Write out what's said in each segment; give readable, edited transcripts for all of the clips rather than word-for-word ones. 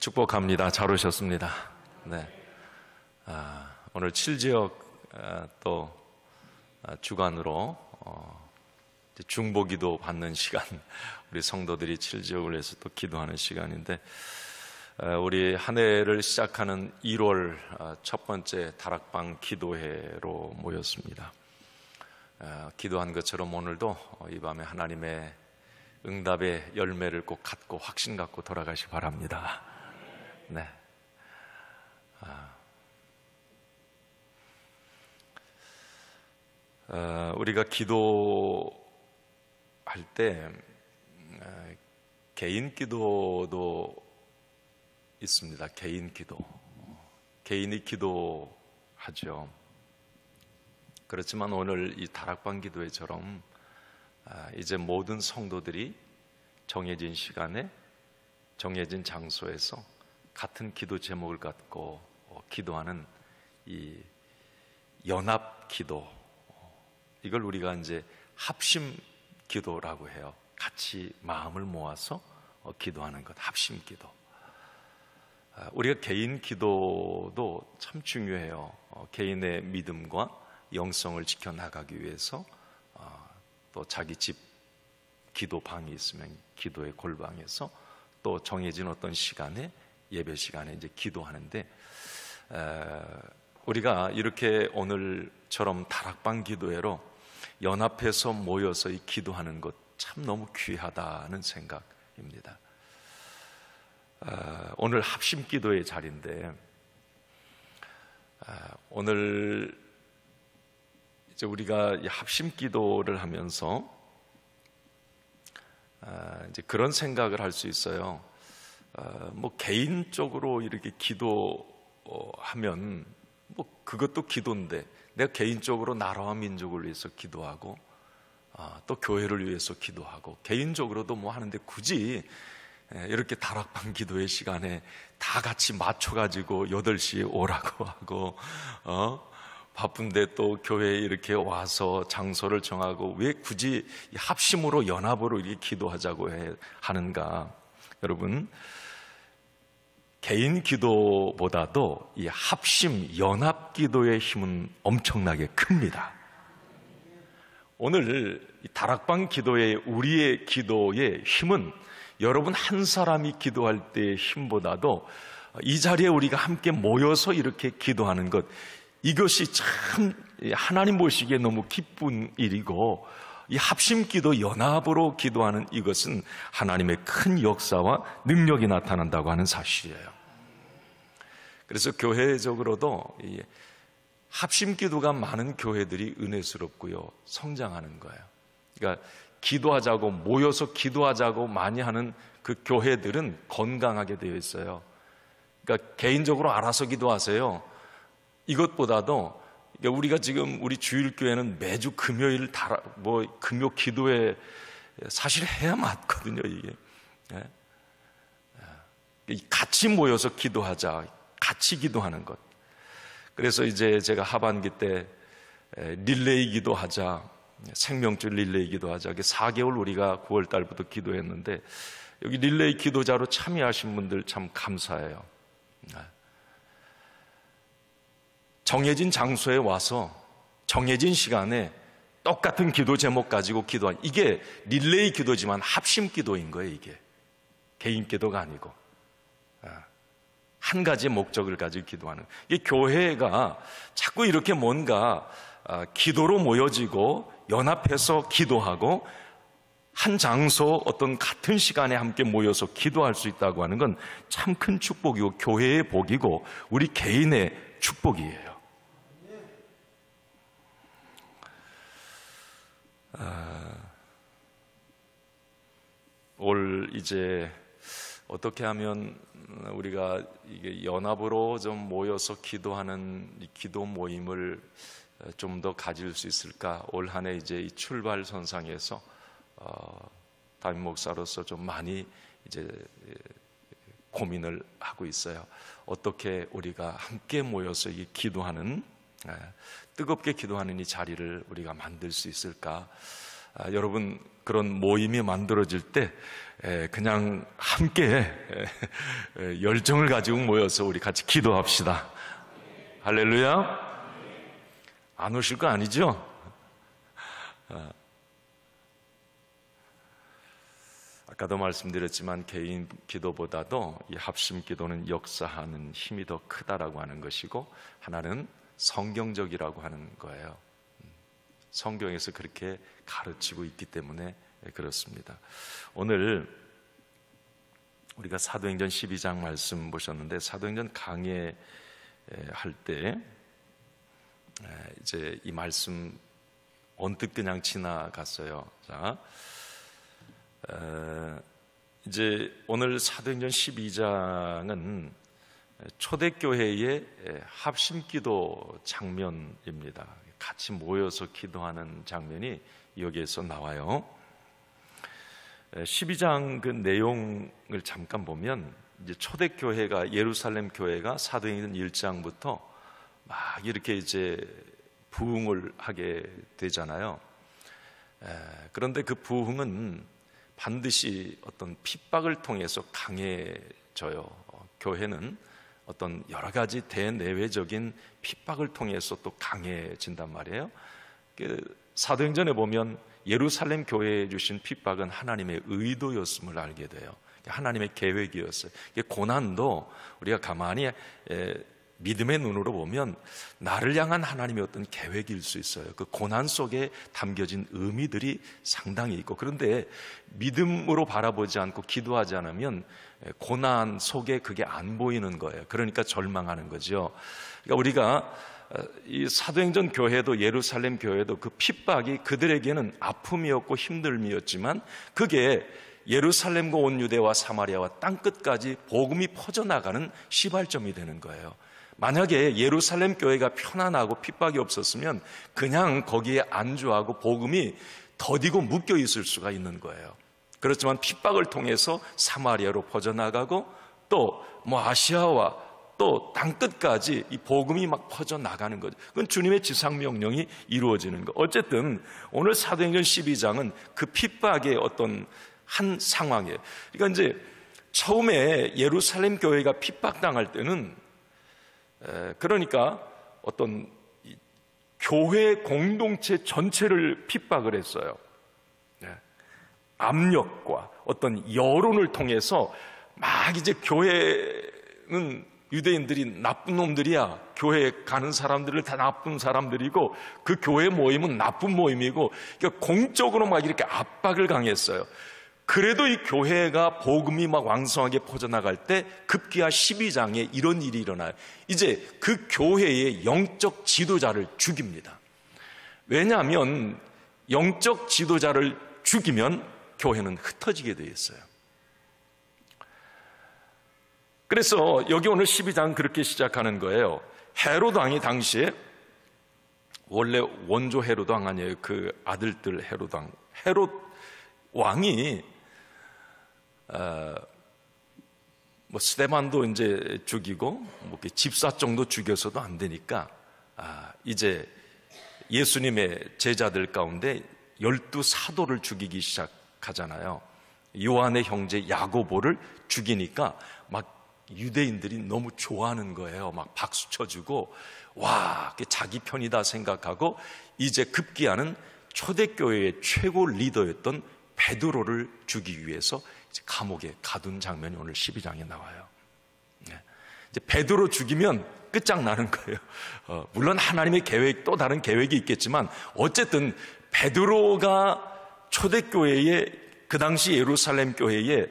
축복합니다. 잘 오셨습니다. 네. 오늘 7지역 또 주간으로 중보기도 받는 시간, 우리 성도들이 7지역을 위해서 또 기도하는 시간인데, 우리 한 해를 시작하는 1월 첫 번째 다락방 기도회로 모였습니다. 기도한 것처럼 오늘도 이 밤에 하나님의 응답의 열매를 꼭 갖고 확신 갖고 돌아가시 바랍니다. 네. 우리가 기도할 때 개인 기도도 있습니다. 개인 기도. 개인이 기도하죠. 그렇지만 오늘 이 다락방 기도회처럼 이제 모든 성도들이 정해진 시간에 정해진 장소에서 같은 기도 제목을 갖고 기도하는 이 연합 기도, 이걸 우리가 이제 합심 기도라고 해요. 같이 마음을 모아서 기도하는 것, 합심 기도. 우리가 개인 기도도 참 중요해요. 개인의 믿음과 영성을 지켜나가기 위해서 또 자기 집 기도방이 있으면 기도의 골방에서 또 정해진 어떤 시간에, 예배 시간에 이제 기도하는데, 우리가 이렇게 오늘처럼 다락방 기도회로 연합해서 모여서 이 기도하는 것 참 너무 귀하다는 생각입니다. 오늘 합심 기도의 자리인데, 오늘 이제 우리가 이 합심 기도를 하면서 이제 그런 생각을 할 수 있어요. 뭐 개인적으로 이렇게 기도하면 뭐 그것도 기도인데, 내가 개인적으로 나라와 민족을 위해서 기도하고 또 교회를 위해서 기도하고 개인적으로도 뭐 하는데, 굳이 이렇게 다락방 기도의 시간에 다 같이 맞춰가지고 8시에 오라고 하고 바쁜데 또 교회에 이렇게 와서 장소를 정하고 왜 굳이 합심으로 연합으로 이렇게 기도하자고 하는가? 여러분, 개인 기도보다도 이 합심 연합 기도의 힘은 엄청나게 큽니다. 오늘 이 다락방 기도의 우리의 기도의 힘은 여러분 한 사람이 기도할 때의 힘보다도 이 자리에 우리가 함께 모여서 이렇게 기도하는 것, 이것이 참 하나님 보시기에 너무 기쁜 일이고, 이 합심기도 연합으로 기도하는 이것은 하나님의 큰 역사와 능력이 나타난다고 하는 사실이에요. 그래서 교회적으로도 이 합심기도가 많은 교회들이 은혜스럽고요, 성장하는 거예요. 그러니까 기도하자고, 모여서 기도하자고 많이 하는 그 교회들은 건강하게 되어 있어요. 그러니까 개인적으로 알아서 기도하세요. 이것보다도 우리가 지금 우리 주일교회는 매주 금요일 금요 기도회 사실 해야 맞거든요, 이게. 같이 모여서 기도하자, 같이 기도하는 것. 그래서 이제 제가 하반기 때 릴레이 기도하자, 생명줄 릴레이 기도하자, 4개월 우리가 9월 달부터 기도했는데, 여기 릴레이 기도자로 참여하신 분들 참 감사해요. 정해진 장소에 와서 정해진 시간에 똑같은 기도 제목 가지고 기도한, 이게 릴레이 기도지만 합심 기도인 거예요. 이게 개인 기도가 아니고 한 가지 목적을 가지고 기도하는. 이 교회가 자꾸 이렇게 뭔가 기도로 모여지고 연합해서 기도하고 한 장소 어떤 같은 시간에 함께 모여서 기도할 수 있다고 하는 건 참 큰 축복이고 교회의 복이고 우리 개인의 축복이에요. 올 이제 어떻게 하면 우리가 이게 연합으로 좀 모여서 기도하는 이 기도 모임을 좀 더 가질 수 있을까? 올 한 해 이제 이 출발선상에서 담임 목사로서 좀 많이 이제 고민을 하고 있어요. 어떻게 우리가 함께 모여서 이 기도하는, 뜨겁게 기도하는 이 자리를 우리가 만들 수 있을까? 여러분 그런 모임이 만들어질 때 그냥 함께 열정을 가지고 모여서 우리 같이 기도합시다. 할렐루야. 안 오실 거 아니죠? 아까도 말씀드렸지만 개인 기도보다도 이 합심 기도는 역사하는 힘이 더 크다라고 하는 것이고, 하나는 성경적이라고 하는 거예요. 성경에서 그렇게 가르치고 있기 때문에 그렇습니다. 오늘 우리가 사도행전 12장 말씀 보셨는데, 사도행전 강해할 때 이제 이 말씀 언뜻 그냥 지나갔어요. 자, 이제 오늘 사도행전 12장은 초대교회의 합심기도 장면입니다. 같이 모여서 기도하는 장면이 여기에서 나와요. 12장 그 내용을 잠깐 보면, 이제 초대교회가, 예루살렘 교회가 사도행전 1장부터 막 이렇게 이제 부흥을 하게 되잖아요. 그런데 그 부흥은 반드시 어떤 핍박을 통해서 강해져요. 교회는 어떤 여러 가지 대내외적인 핍박을 통해서 또 강해진단 말이에요. 사도행전에 보면 예루살렘 교회에 주신 핍박은 하나님의 의도였음을 알게 돼요. 하나님의 계획이었어요. 고난도 우리가 가만히 믿음의 눈으로 보면 나를 향한 하나님의 어떤 계획일 수 있어요. 그 고난 속에 담겨진 의미들이 상당히 있고, 그런데 믿음으로 바라보지 않고 기도하지 않으면 고난 속에 그게 안 보이는 거예요. 그러니까 절망하는 거죠. 그러니까 우리가 이 사도행전 교회도, 예루살렘 교회도 그 핍박이 그들에게는 아픔이었고 힘듦이었지만, 그게 예루살렘과 온 유대와 사마리아와 땅끝까지 복음이 퍼져나가는 시발점이 되는 거예요. 만약에 예루살렘 교회가 편안하고 핍박이 없었으면 그냥 거기에 안주하고 복음이 더디고 묶여 있을 수가 있는 거예요. 그렇지만 핍박을 통해서 사마리아로 퍼져나가고 또 아시아와 또 땅끝까지 이 복음이 막 퍼져나가는 거죠. 그건 주님의 지상명령이 이루어지는 거. 어쨌든 오늘 사도행전 12장은 그 핍박의 어떤 한 상황이에요. 그러니까 이제 처음에 예루살렘 교회가 핍박당할 때는, 그러니까 어떤 교회 공동체 전체를 핍박을 했어요. 압력과 어떤 여론을 통해서 막 이제 교회는 유대인들이 나쁜 놈들이야, 교회에 가는 사람들을 다 나쁜 사람들이고 그 교회 모임은 나쁜 모임이고, 그러니까 공적으로 막 이렇게 압박을 강했어요. 그래도 이 교회가 복음이 막 왕성하게 퍼져나갈 때 급기야 12장에 이런 일이 일어나요. 이제 그 교회의 영적 지도자를 죽입니다. 왜냐하면 영적 지도자를 죽이면 교회는 흩어지게 되어 있어요. 그래서 여기 오늘 12장 그렇게 시작하는 거예요. 헤로드 왕이 당시에, 원래 원조 헤로드 왕 아니에요. 그 아들들 헤로드 왕. 헤로드 왕이 스데반도 이제 죽이고 집사 정도 죽여서도 안 되니까 이제 예수님의 제자들 가운데 12사도를 죽이기 시작하잖아요. 요한의 형제 야고보를 죽이니까 막 유대인들이 너무 좋아하는 거예요. 막 박수 쳐주고, 와, 자기 편이다 생각하고, 이제 급기야는 초대교회의 최고 리더였던 베드로를 죽이기 위해서 이제 감옥에 가둔 장면이 오늘 12장에 나와요. 이제 베드로 죽이면 끝장나는 거예요. 물론 하나님의 계획, 또 다른 계획이 있겠지만, 어쨌든 베드로가 초대교회의, 그 당시 예루살렘 교회에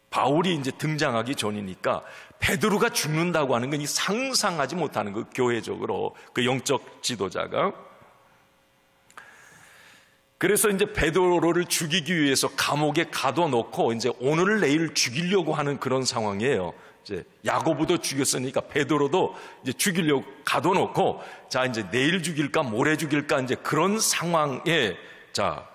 바울이 이제 등장하기 전이니까 베드로가 죽는다고 하는 건 상상하지 못하는 그 교회적으로 그 영적 지도자가. 그래서 이제 베드로를 죽이기 위해서 감옥에 가둬놓고 이제 오늘 내일 죽이려고 하는 그런 상황이에요. 이제 야고보도 죽였으니까 베드로도 이제 죽이려고 가둬놓고, 자 이제 내일 죽일까 모레 죽일까 이제 그런 상황에, 자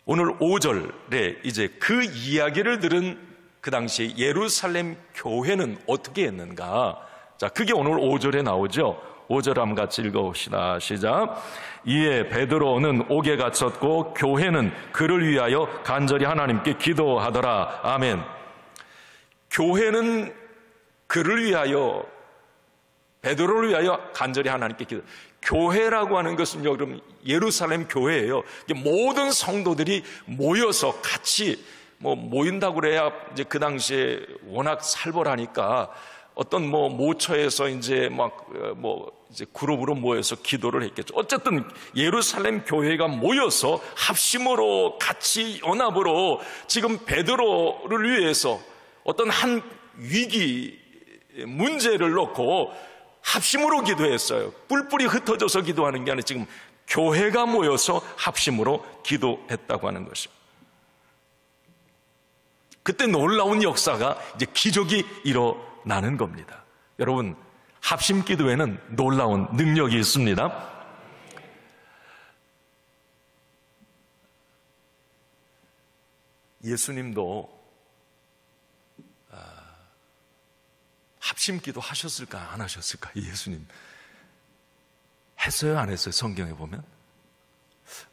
오늘 5절에 이제 그 이야기를 들은 그 당시 예루살렘 교회는 어떻게 했는가? 자, 그게 오늘 5절에 나오죠. 5절 같이 읽어봅시다. 시작. 이에 베드로는 옥에 갇혔고 교회는 그를 위하여 간절히 하나님께 기도하더라. 아멘. 교회는 그를 위하여, 베드로를 위하여 간절히 하나님께 기도. 교회라고 하는 것은 여러분 예루살렘 교회예요. 모든 성도들이 모여서 같이 모인다고 그래야 이제 그 당시에 워낙 살벌하니까 어떤 모처에서 이제 이제 그룹으로 모여서 기도를 했겠죠. 어쨌든 예루살렘 교회가 모여서 합심으로 같이 연합으로 지금 베드로를 위해서 어떤 한 위기 문제를 놓고 합심으로 기도했어요. 뿔뿔이 흩어져서 기도하는 게 아니라 지금 교회가 모여서 합심으로 기도했다고 하는 것입니다. 그때 놀라운 역사가, 이제 기적이 일어나는 겁니다. 여러분, 합심 기도에는 놀라운 능력이 있습니다. 예수님도 합심 기도 하셨을까 안 하셨을까? 예수님 했어요 안 했어요? 성경에 보면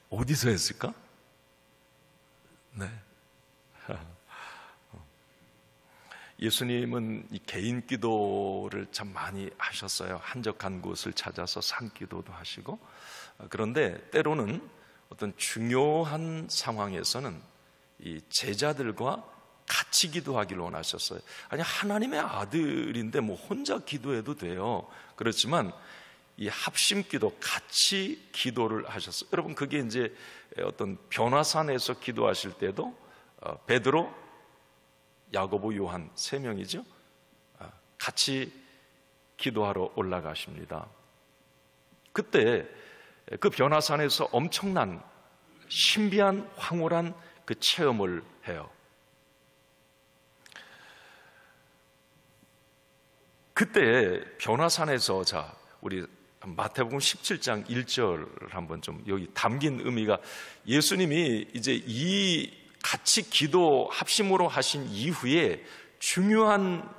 어디서 했을까? 네. 예수님은 이 개인 기도를 참 많이 하셨어요. 한적한 곳을 찾아서 산기도도 하시고. 그런데 때로는 어떤 중요한 상황에서는 이 제자들과 같이 기도하기를 원하셨어요. 아니, 하나님의 아들인데 혼자 기도해도 돼요. 그렇지만 이 합심 기도, 같이 기도를 하셨어요. 여러분, 그게 이제 어떤 변화산에서 기도하실 때도 베드로, 야고보, 요한 3명이죠. 같이 기도하러 올라가십니다. 그때 그 변화산에서 엄청난 신비한 황홀한 그 체험을 해요. 그때 변화산에서, 자, 우리 마태복음 17장 1절 한번 좀, 여기 담긴 의미가, 예수님이 이제 이 같이 기도 합심으로 하신 이후에 중요한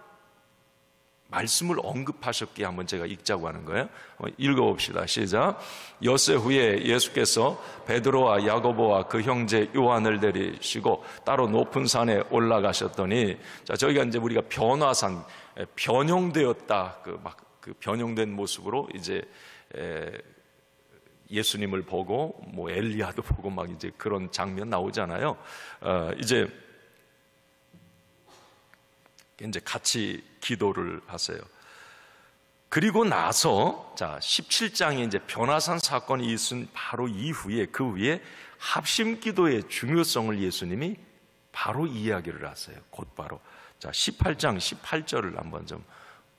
말씀을 언급하셨기에 한번 제가 읽자고 하는 거예요. 한번 읽어봅시다. 시작. 엿새 후에 예수께서 베드로와 야고보와 그 형제 요한을 데리시고 따로 높은 산에 올라가셨더니, 자, 저희가 이제 우리가 변화산, 변형되었다, 그 변형된 모습으로 이제 예수님을 보고 엘리야도 보고 막 이제 그런 장면 나오잖아요. 이제 같이 기도를 하세요. 그리고 나서, 자, 17장에 이제 변화산 사건이 있은 바로 이후에, 그 위에 합심 기도의 중요성을 예수님이 바로 이야기를 하세요. 곧바로. 자, 18장 18절을 한번 좀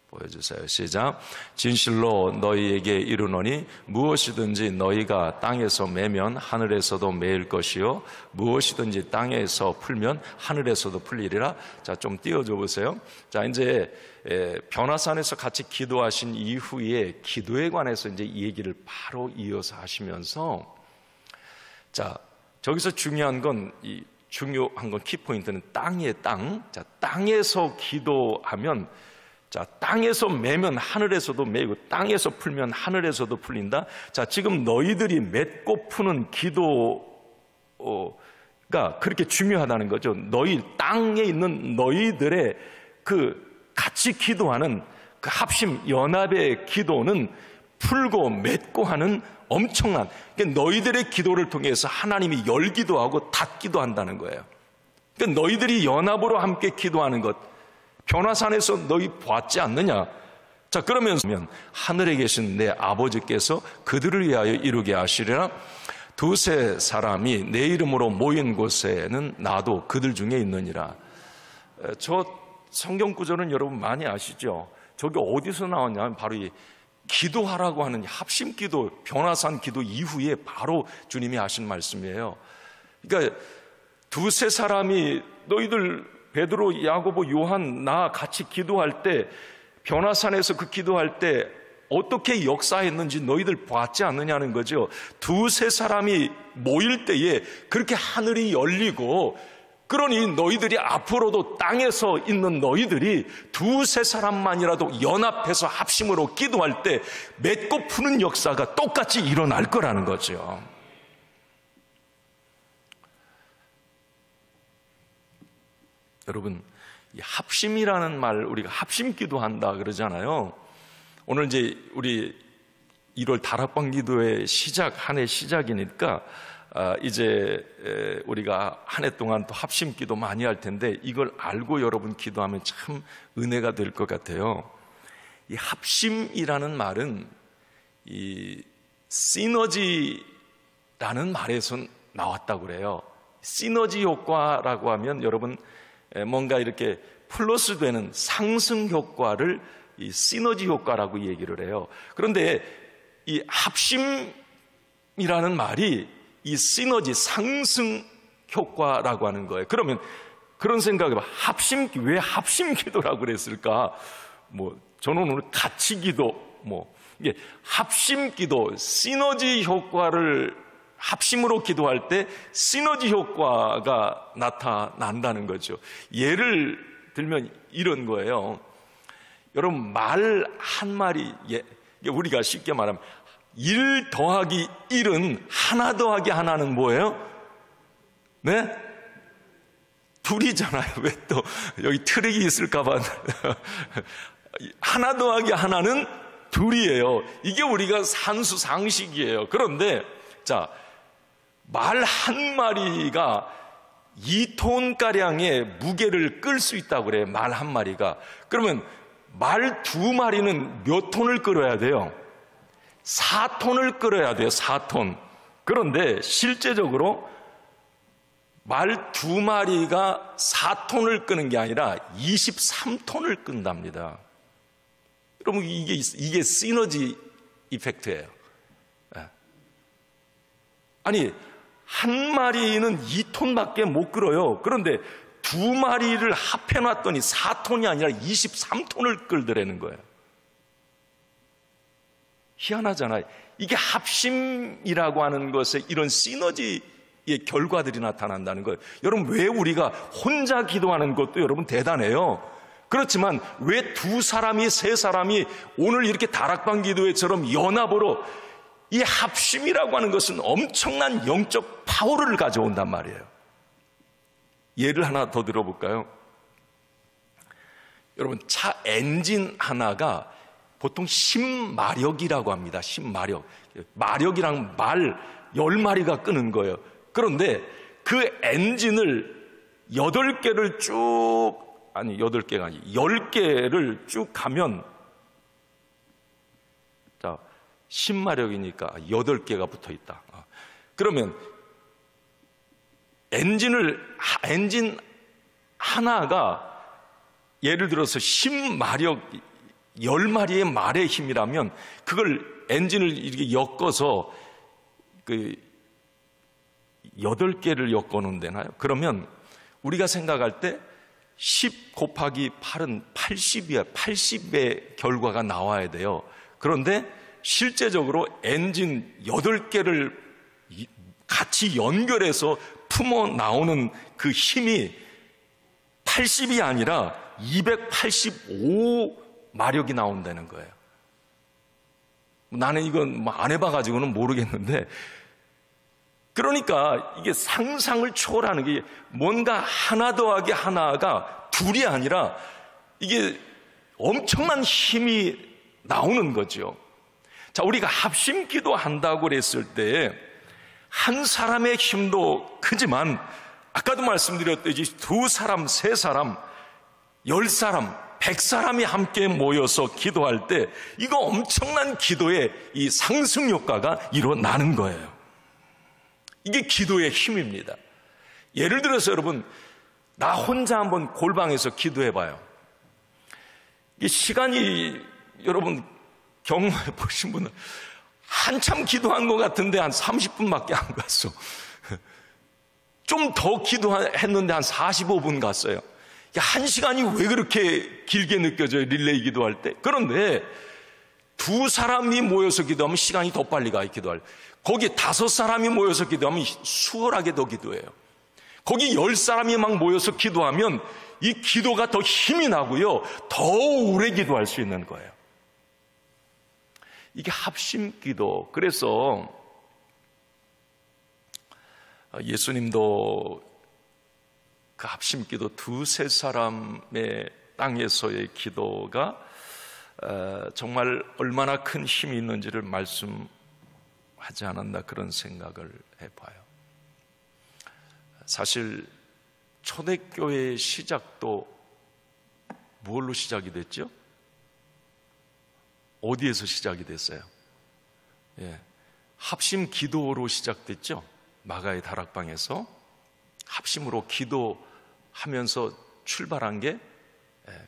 보여주세요. 시작. 진실로 너희에게 이르노니 무엇이든지 너희가 땅에서 매면 하늘에서도 매일 것이요 무엇이든지 땅에서 풀면 하늘에서도 풀리리라. 자, 좀 띄워줘 보세요. 자, 이제 변화산에서 같이 기도하신 이후에 기도에 관해서 이제 이 얘기를 바로 이어서 하시면서, 자, 저기서 중요한 건 키포인트는 땅의 땅. 자, 땅에서 기도하면, 자, 땅에서 매면 하늘에서도 매고 땅에서 풀면 하늘에서도 풀린다. 자, 지금 너희들이 맺고 푸는 기도가 그렇게 중요하다는 거죠. 너희 땅에 있는 너희들의 그 같이 기도하는 그 합심 연합의 기도는 풀고 맺고 하는 엄청난, 그러니까 너희들의 기도를 통해서 하나님이 열기도 하고 닫기도 한다는 거예요. 그러니까 너희들이 연합으로 함께 기도하는 것, 변화산에서 너희 보았지 않느냐? 자, 그러면 하늘에 계신 내 아버지께서 그들을 위하여 이루게 하시리라. 두세 사람이 내 이름으로 모인 곳에는 나도 그들 중에 있느니라. 저 성경 구절은 여러분 많이 아시죠? 저게 어디서 나왔냐면 바로 이 기도하라고 하는 합심 기도, 변화산 기도 이후에 바로 주님이 하신 말씀이에요. 그러니까 두세 사람이, 너희들 베드로, 야고보, 요한, 나 같이 기도할 때, 변화산에서 그 기도할 때 어떻게 역사했는지 너희들 봤지 않느냐는 거죠. 두세 사람이 모일 때에 그렇게 하늘이 열리고 그러니 너희들이 앞으로도 땅에서 있는 너희들이 두세 사람만이라도 연합해서 합심으로 기도할 때 맺고 푸는 역사가 똑같이 일어날 거라는 거죠. 여러분, 이 합심이라는 말, 우리가 합심 기도한다 그러잖아요. 오늘 이제 우리 1월 다락방 기도의 한 해 시작이니까 이제 우리가 한 해 동안 또 합심 기도 많이 할 텐데 이걸 알고 여러분 기도하면 참 은혜가 될 것 같아요. 이 합심이라는 말은 이 시너지라는 말에서 나왔다고 그래요. 시너지 효과라고 하면 여러분 뭔가 이렇게 플러스 되는 상승 효과를 이 시너지 효과라고 얘기를 해요. 그런데 이 합심이라는 말이 이 시너지 상승 효과라고 하는 거예요. 그러면 그런 생각을 해봐. 왜 합심 기도라고 그랬을까? 저는 오늘 같이 기도, 이게 합심 기도, 시너지 효과를 합심으로 기도할 때 시너지 효과가 나타난다는 거죠. 예를 들면 이런 거예요. 여러분, 말 한 마리, 우리가 쉽게 말하면 1 더하기 1은 하나 더하기 하나는 뭐예요? 네? 둘이잖아요. 왜 또 여기 트릭이 있을까봐. 하나 더하기 하나는 둘이에요. 이게 우리가 산수 상식이에요. 그런데 자, 말 한 마리가 2톤가량의 무게를 끌 수 있다고 그래요. 말 한 마리가. 그러면 말 2마리는 몇 톤을 끌어야 돼요? 4톤을 끌어야 돼요. 4톤. 그런데 실제적으로 말 2마리가 4톤을 끄는 게 아니라 23톤을 끈답니다. 여러분, 이게 시너지 이펙트예요. 아니, 한 마리는 2톤밖에 못 끌어요. 그런데 2마리를 합해놨더니 4톤이 아니라 23톤을 끌더라는 거예요. 희한하잖아요. 이게 합심이라고 하는 것에 이런 시너지의 결과들이 나타난다는 거예요. 여러분, 왜 우리가 혼자 기도하는 것도 여러분 대단해요. 그렇지만 왜 2사람이 3사람이 오늘 이렇게 다락방 기도회처럼 연합으로 이 합심이라고 하는 것은 엄청난 영적 파워를 가져온단 말이에요. 예를 하나 더 들어볼까요? 여러분, 차 엔진 하나가 보통 10마력이라고 합니다. 10마력. 마력이랑 말 10마리가 끄는 거예요. 그런데 그 엔진을 8개를 쭉, 아니 8개가 아니고 10개를 쭉 가면, 자, 10마력이니까 8개가 붙어 있다. 그러면 엔진 하나가 예를 들어서 10마력, 10마리의 말의 힘이라면 그걸 엔진을 이렇게 엮어서 8개를 엮어놓으면 되나요? 그러면 우리가 생각할 때 10 곱하기 8은 80이야. 80의 결과가 나와야 돼요. 그런데 실제적으로 엔진 8개를 같이 연결해서 품어 나오는 그 힘이 80이 아니라 285마력이 나온다는 거예요. 나는 이건 안 해봐가지고는 모르겠는데, 그러니까 이게 상상을 초월하는 게 뭔가 하나 더하기 하나가 둘이 아니라 이게 엄청난 힘이 나오는 거죠. 자, 우리가 합심 기도한다고 그랬을 때 한 사람의 힘도 크지만 아까도 말씀드렸듯이 2사람, 3사람, 10사람, 100사람이 함께 모여서 기도할 때 이거 엄청난 기도의 이 상승 효과가 일어나는 거예요. 이게 기도의 힘입니다. 예를 들어서 여러분, 나 혼자 한번 골방에서 기도해봐요. 이 시간이 여러분 경험해 보신 분은 한참 기도한 것 같은데 한 30분밖에 안 갔어. 좀 더 기도했는데 한 45분 갔어요. 1시간이 왜 그렇게 길게 느껴져요? 릴레이 기도할 때. 그런데 2사람이 모여서 기도하면 시간이 더 빨리 가요. 기도할 때. 거기에 5사람이 모여서 기도하면 수월하게 더 기도해요. 거기 10사람이 막 모여서 기도하면 이 기도가 더 힘이 나고요, 더 오래 기도할 수 있는 거예요. 이게 합심 기도. 그래서 예수님도 그 합심 기도, 2-3사람의 땅에서의 기도가 정말 얼마나 큰 힘이 있는지를 말씀하지 않았나, 그런 생각을 해봐요. 사실 초대교회의 시작도 무엇로 시작이 됐죠? 어디에서 시작이 됐어요? 합심 기도로 시작됐죠. 마가의 다락방에서 합심으로 기도하면서 출발한 게,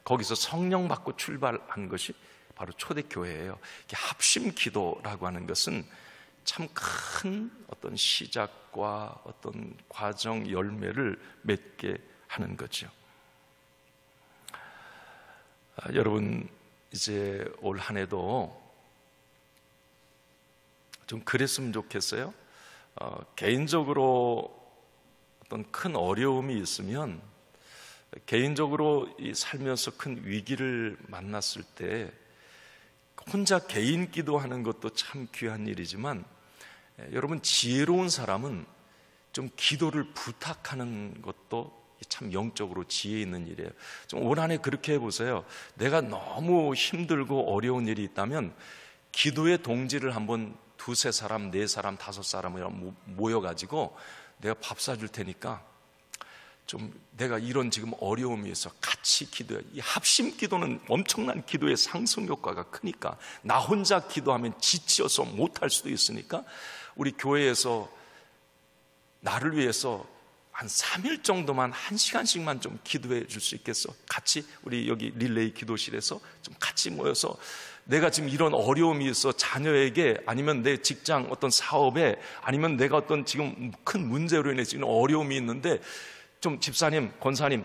거기서 성령 받고 출발한 것이 바로 초대교회예요. 합심 기도라고 하는 것은 참 큰 어떤 시작과 어떤 과정, 열매를 맺게 하는 거죠. 여러분, 이제 올 한 해도 좀 그랬으면 좋겠어요. 개인적으로 어떤 큰 어려움이 있으면, 개인적으로 살면서 큰 위기를 만났을 때 혼자 개인 기도하는 것도 참 귀한 일이지만, 여러분, 지혜로운 사람은 좀 기도를 부탁하는 것도 참 영적으로 지혜 있는 일이에요. 좀 올 한 해 그렇게 해보세요. 내가 너무 힘들고 어려운 일이 있다면 기도의 동지를 한번 2-3사람, 4사람, 5사람을 모여가지고 내가 밥 사줄 테니까 좀 내가 이런 지금 어려움이 있어 같이 기도해. 이 합심 기도는 엄청난 기도의 상승 효과가 크니까, 나 혼자 기도하면 지쳐서 못할 수도 있으니까 우리 교회에서 나를 위해서 한 3일 정도만 1시간씩만 좀 기도해 줄 수 있겠어? 같이 우리 여기 릴레이 기도실에서 좀 같이 모여서, 내가 지금 이런 어려움이 있어, 자녀에게, 아니면 내 직장 어떤 사업에, 아니면 내가 어떤 지금 큰 문제로 인해서 지금 어려움이 있는데 좀 집사님, 권사님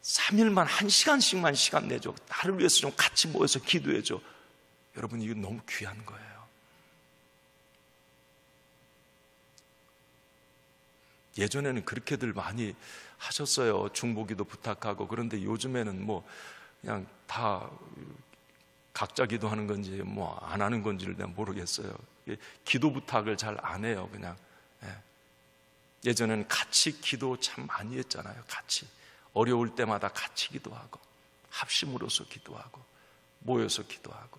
3일만 1시간씩만 시간 내줘. 나를 위해서 좀 같이 모여서 기도해 줘. 여러분, 이거 너무 귀한 거예요. 예전에는 그렇게들 많이 하셨어요. 중보기도 부탁하고. 그런데 요즘에는 뭐 그냥 다 각자 기도하는 건지 뭐 안 하는 건지를 내가 모르겠어요. 기도 부탁을 잘 안 해요. 그냥. 예전에는 같이 기도 참 많이 했잖아요. 같이 어려울 때마다 같이 기도하고, 합심으로서 기도하고, 모여서 기도하고.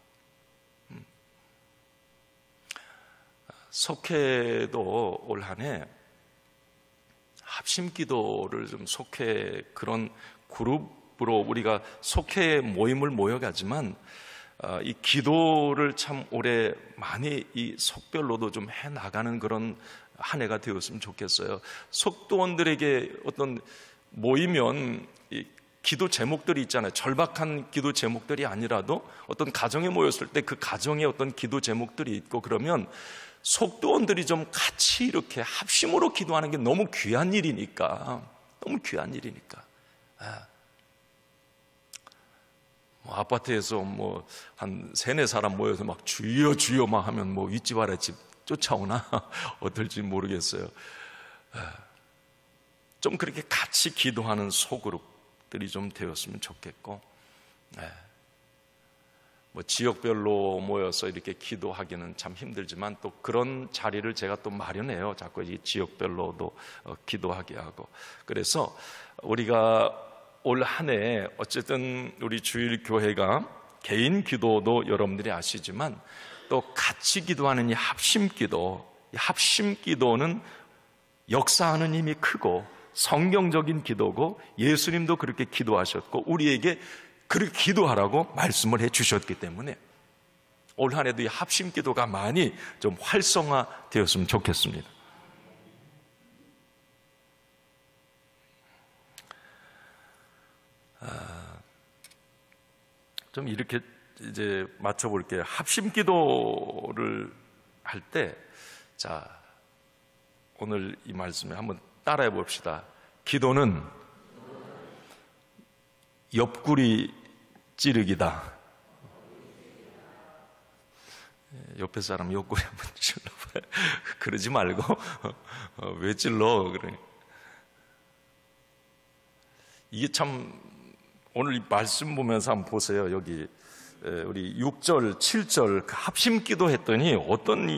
속회도 올 한 해 합심 기도를 좀, 속회 그런 그룹으로 우리가 속회 모임을 모여가지만 이 기도를 참 올해 많이 이 속별로도 좀 해 나가는 그런 한 해가 되었으면 좋겠어요. 속도원들에게 어떤 모이면 이 기도 제목들이 있잖아요. 절박한 기도 제목들이 아니라도 어떤 가정에 모였을 때 그 가정에 어떤 기도 제목들이 있고, 그러면 속도원들이 좀 같이 이렇게 합심으로 기도하는 게 너무 귀한 일이니까, 너무 귀한 일이니까. 뭐 아파트에서 뭐 한 3-4사람 모여서 막 주여 주여 막 하면 뭐 윗집 아랫집 쫓아오나 어떨지 모르겠어요. 좀 그렇게 같이 기도하는 소그룹들이 좀 되었으면 좋겠고, 뭐 지역별로 모여서 이렇게 기도하기는 참 힘들지만 또 그런 자리를 제가 또 마련해요. 자꾸 이 지역별로도 기도하게 하고. 그래서 우리가 올 한 해 어쨌든 우리 주일교회가 개인 기도도 여러분들이 아시지만 또 같이 기도하는 이 합심 기도, 이 합심 기도는 역사하는 힘이 크고 성경적인 기도고, 예수님도 그렇게 기도하셨고 우리에게 그렇게 기도하라고 말씀을 해 주셨기 때문에 올 한 해도 이 합심 기도가 많이 좀 활성화되었으면 좋겠습니다. 좀 이렇게 이제 맞춰볼게요. 합심 기도를 할 때, 자, 오늘 이 말씀에 한번 따라해 봅시다. 기도는 옆구리 찌르기다. 옆에 사람 옆구리 한번 찔러봐요. 그러지 말고 왜 찔러? 그래. 이게 참 오늘 이 말씀 보면서 한번 보세요. 여기 우리 6절, 7절 합심 기도했더니 어떤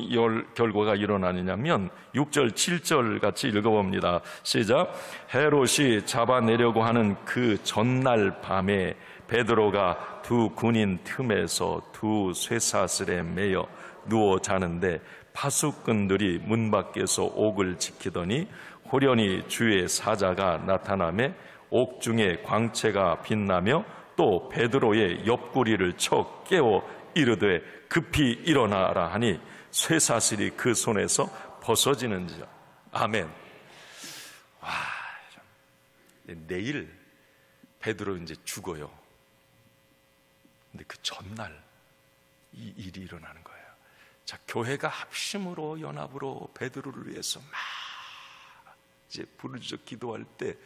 결과가 일어나느냐면 6절, 7절 같이 읽어봅니다. 시작. 헤롯이 잡아내려고 하는 그 전날 밤에 베드로가 두 군인 틈에서 두 쇠사슬에 매여 누워 자는데 파수꾼들이 문 밖에서 옥을 지키더니 호련히 주의 사자가 나타나매 옥중에 광채가 빛나며 또 베드로의 옆구리를 쳐 깨워 이르되 급히 일어나라 하니 쇠사슬이 그 손에서 벗어지는지라. 아멘. 와, 내일 베드로 이제 죽어요. 근데 그 전날 이 일이 일어나는 거예요. 자, 교회가 합심으로 연합으로 베드로를 위해서 막 이제 부르짖어 기도할 때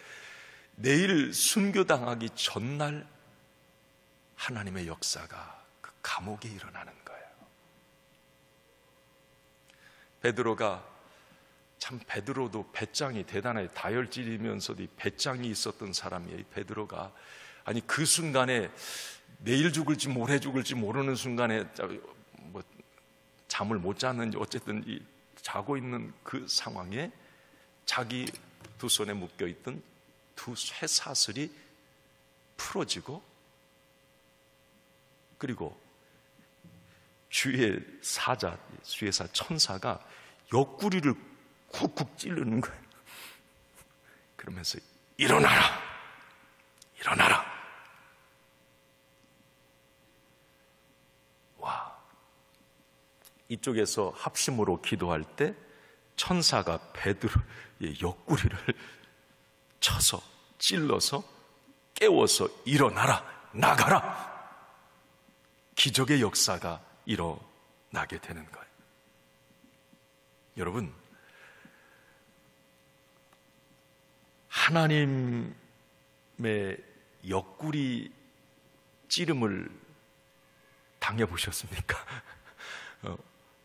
내일 순교당하기 전날 하나님의 역사가 그 감옥에 일어나는 거예요. 베드로가 참 베드로도 배짱이 대단해. 다혈질이면서도 배짱이 있었던 사람이에요. 베드로가 아니 그 순간에 내일 죽을지 모레 죽을지 모르는 순간에 뭐 잠을 못 자는지 어쨌든 이 자고 있는 그 상황에 자기 두 손에 묶여있던 두 쇠사슬이 풀어지고 그리고 주의 사자, 주의사 천사가 옆구리를 쿡쿡 찌르는 거예요. 그러면서 일어나라, 일어나라. 와, 이쪽에서 합심으로 기도할 때 천사가 베드로의 옆구리를 쳐서 찔러서 깨워서 일어나라, 나가라. 기적의 역사가 일어나게 되는 거예요. 여러분, 하나님의 옆구리 찌름을 당해보셨습니까?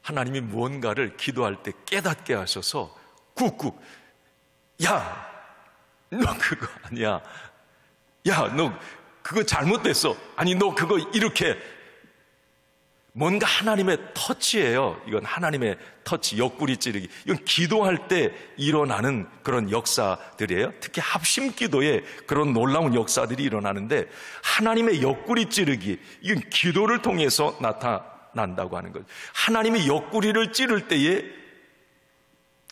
하나님이 무언가를 기도할 때 깨닫게 하셔서 꾹꾹, 야, 너 그거 아니야. 야, 너 그거 잘못됐어. 아니, 너 그거 이렇게. 뭔가 하나님의 터치예요. 이건 하나님의 터치, 옆구리 찌르기. 이건 기도할 때 일어나는 그런 역사들이에요. 특히 합심 기도에 그런 놀라운 역사들이 일어나는데 하나님의 옆구리 찌르기, 이건 기도를 통해서 나타난다고 하는 거죠. 하나님이 옆구리를 찌를 때에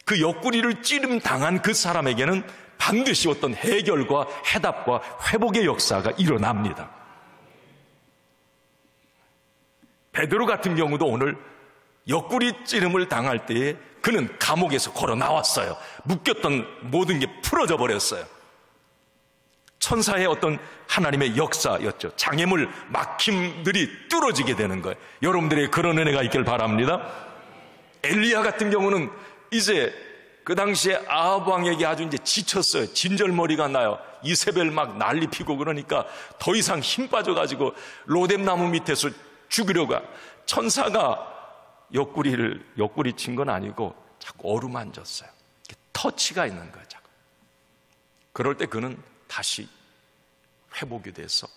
그 옆구리를 찌름 당한 그 사람에게는 반드시 어떤 해결과 해답과 회복의 역사가 일어납니다. 베드로 같은 경우도 오늘 옆구리 찌름을 당할 때에 그는 감옥에서 걸어 나왔어요. 묶였던 모든 게 풀어져 버렸어요. 천사의 어떤 하나님의 역사였죠. 장애물 막힘들이 뚫어지게 되는 거예요. 여러분들의 그런 은혜가 있길 바랍니다. 엘리야 같은 경우는 이제 그 당시에 아합 왕에게 아주 이제 지쳤어요. 진절머리가 나요. 이세벨 막 난리 피고 그러니까 더 이상 힘 빠져가지고 로뎀나무 밑에서 죽으려고 천사가 옆구리 친 건 아니고 자꾸 어루만졌어요. 터치가 있는 거예요. 자꾸. 그럴 때 그는 다시 회복이 돼서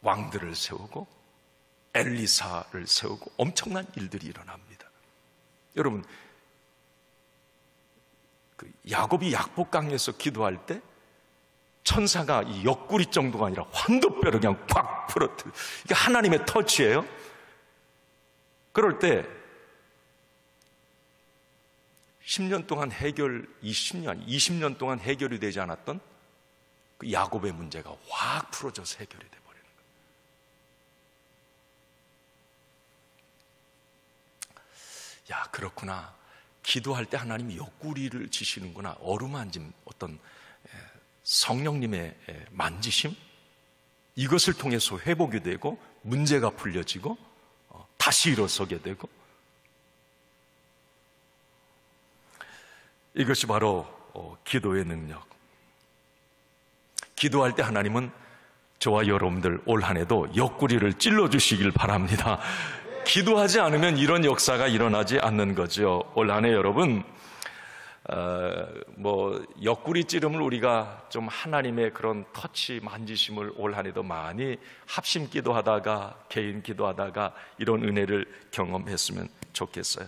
왕들을 세우고 엘리사를 세우고 엄청난 일들이 일어납니다. 여러분, 그 야곱이 약복강에서 기도할 때 천사가 이 옆구리 정도가 아니라 환도뼈를 그냥 꽉 풀어뜨려. 이게 하나님의 터치예요. 그럴 때 10년 동안 20년 동안 해결이 되지 않았던 그 야곱의 문제가 확 풀어져서 해결이 돼버리는 거예요. 야, 그렇구나. 기도할 때 하나님이 옆구리를 치시는구나. 어루만짐, 어떤 성령님의 만지심, 이것을 통해서 회복이 되고 문제가 풀려지고 다시 일어서게 되고, 이것이 바로 기도의 능력. 기도할 때 하나님은 저와 여러분들 올 한 해도 옆구리를 찔러주시길 바랍니다. 기도하지 않으면 이런 역사가 일어나지 않는 거죠. 올 한 해 여러분, 옆구리 찌름을 우리가 좀 하나님의 그런 터치 만지심을 올 한해도 많이 합심 기도하다가 개인 기도하다가 이런 은혜를 경험했으면 좋겠어요.